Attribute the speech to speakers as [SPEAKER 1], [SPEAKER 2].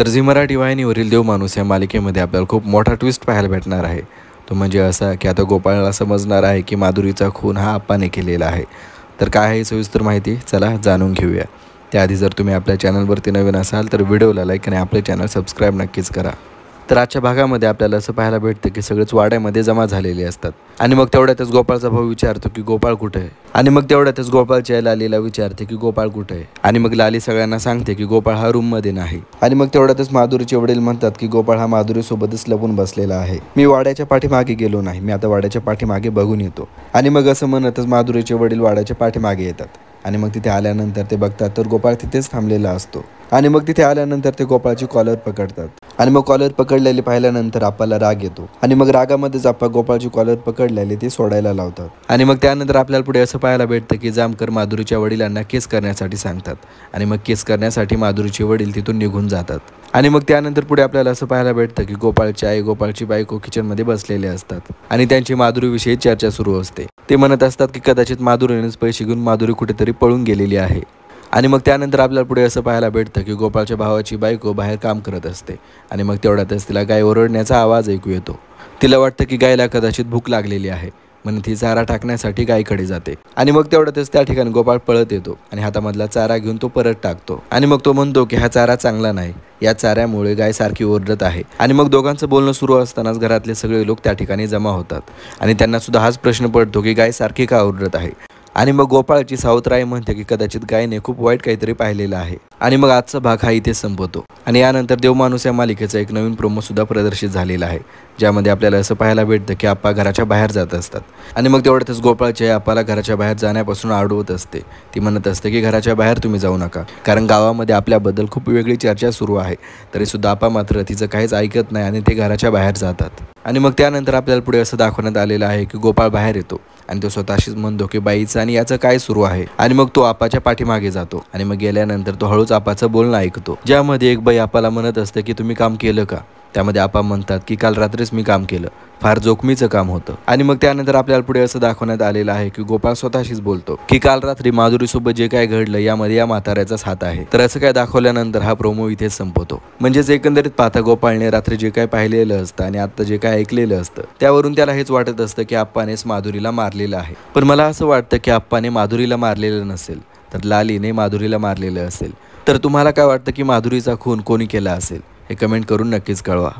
[SPEAKER 1] तर झी मराठी वाहिनीवरील देव माणूस या मालिकेमध्ये आपल्याला खूप मोठा ट्विस्ट पाहायला भेटणार आहे। तो म्हणजे असा की आता गोपाळला समजणार आहे की माधुरीचा खून हा आप्पाने केलेला आहे। तर काय आहे सविस्तर माहिती चला जाणून घेऊया। त्याआधी जर तुम्ही आपल्या चॅनलवरती नवीन असाल तर व्हिडिओला लाईक आणि आपले चॅनल सबस्क्राईब नक्कीच करा। तर आजच्या भागामध्ये आपल्याला असं पाहायला भेटतं की सगळेच वाड्यामध्ये जमा झालेले असतात आणि मग तेवढ्यातच गोपाळचा भाऊ विचारतो की गोपाळ कुठे आहे आणि मग तेवढ्यातच गोपाळची आई लालीला विचारते की गोपाळ कुठे आहे आणि मग लाली सगळ्यांना सांगते की गोपाळ हा रूम मध्ये नाही आणि मग तेवढ्यातच माधुरीचे वडील म्हणतात की गोपाळ हा माधुरी सोबतच लपून बसलेला आहे। मी वाड्याच्या पाठीमागे गेलो नाही, मी आता वाड्याच्या पाठीमागे बघून येतो। आणि मग असं म्हणतच माधुरीचे वडील वाड्याच्या पाठीमागे येतात आणि मग तिथे आल्यानंतर ते बघतात तर गोपाळ तिथेच थांबलेला असतो आणि मग तिथे आल्यानंतर ते गोपाळची कॉलर पकडतात आणि मग कॉलर पकडलेली पाहिल्यानंतर आप्पाला राग येतो आणि मग रागामध्येच आप्पा गोपाळची कॉलर पकडलेली ती सोडायला लावतात आणि मग त्यानंतर आपल्याला पुढे असं पाहायला भेटतं की जामकर माधुरीच्या वडिलांना केस करण्यासाठी सांगतात आणि मग केस करण्यासाठी माधुरीचे वडील तिथून निघून जातात आणि मग त्यानंतर पुढे आपल्याला असं पाहायला भेटतं की गोपाळची आई गोपाळची बायको किचनमध्ये बसलेले असतात आणि त्यांची माधुरीविषयी चर्चा सुरू असते। ते म्हणत असतात की कदाचित माधुरीनेच पैसे घेऊन माधुरी कुठेतरी पळून गेलेली आहे आणि मग त्यानंतर आपल्याला पुढे असं पाहायला भेटतं की गोपाळच्या भावाची बायको बाहेर काम करत असते आणि मग तेवढ्यातच तिला गाय ओरडण्याचा आवाज ऐकू येतो। तिला वाटतं की गायला कदाचित भूक लागलेली आहे म्हणून ती चारा टाकण्यासाठी गायीकडे जाते आणि मग तेवढ्यातच त्या ठिकाणी गोपाळ पळत येतो आणि हातामधला चारा घेऊन तो परत टाकतो आणि मग तो म्हणतो की हा चारा चांगला नाही, या चाऱ्यामुळे गाय सारखी ओरडत आहे। आणि मग दोघांचं बोलणं सुरू असतानाच घरातले सगळे लोक त्या ठिकाणी जमा होतात आणि त्यांना सुद्धा हाच प्रश्न पडतो की गाय सारखी का ओरडत आहे आणि मग गोपाळची सावत्राई म्हणते की कदाचित गायने खूप वाईट काहीतरी पाहिलेलं आहे आणि मग आजचा भाग हा इथे संपतो आणि यानंतर देव माणूस या मालिकेचा एक नवीन प्रोमो सुद्धा प्रदर्शित झालेला आहे ज्यामध्ये आपल्याला असं पाहायला भेटतं की आप्पा घराच्या बाहेर जात असतात आणि मग तेवढ्यातच गोपाळची आई आप्पाला घराच्या बाहेर जाण्यापासून अडवत असते। ती म्हणत असते की घराच्या बाहेर तुम्ही जाऊ नका कारण गावामध्ये आपल्याबद्दल खूप वेगळी चर्चा सुरू आहे। तरी सुद्धा आप्पा मात्र तिचं काहीच ऐकत नाही आणि ते घराच्या बाहेर जातात आणि मग त्यानंतर आपल्याला पुढे असं दाखवण्यात आलेलं आहे की गोपाळ बाहेर येतो आणि तो स्वतःशीच म्हणतो की बाईचं आणि याचं काय सुरू आहे आणि मग तो आप्पाच्या पाठीमागे जातो आणि मग गेल्यानंतर तो हळूच आप्पाचं बोलणं ऐकतो ज्यामध्ये एक बाई आप्पाला म्हणत असते की तुम्ही काम केलं का। त्यामध्ये आप्पा म्हणतात की काल रात्रीच मी काम केलं, फार जोखमीचं काम होतं आणि मग त्यानंतर आपल्याला पुढे असं दाखवण्यात आलेलं आहे की गोपाळ स्वतःशीच बोलतो की काल रात्री माधुरीसोबत जे काय घडलं यामध्ये या म्हाताऱ्याचाच हात आहे। तर असं काय दाखवल्यानंतर हा प्रोमो इथेच संपवतो। म्हणजेच एकंदरीत पाहता गोपाळने रात्री जे काय पाहिलेलं असतं आणि आता जे काय ऐकलेलं असतं त्यावरून त्याला हेच वाटत असतं की आप्पानेच माधुरीला मारलेलं आहे। पण मला असं वाटतं की आप्पाने माधुरीला मारलेलं नसेल तर लालीने माधुरीला मारलेलं असेल। तर तुम्हाला काय वाटतं की माधुरीचा खून कोणी केला असेल हे कमेंट करून नक्कीच कळवा।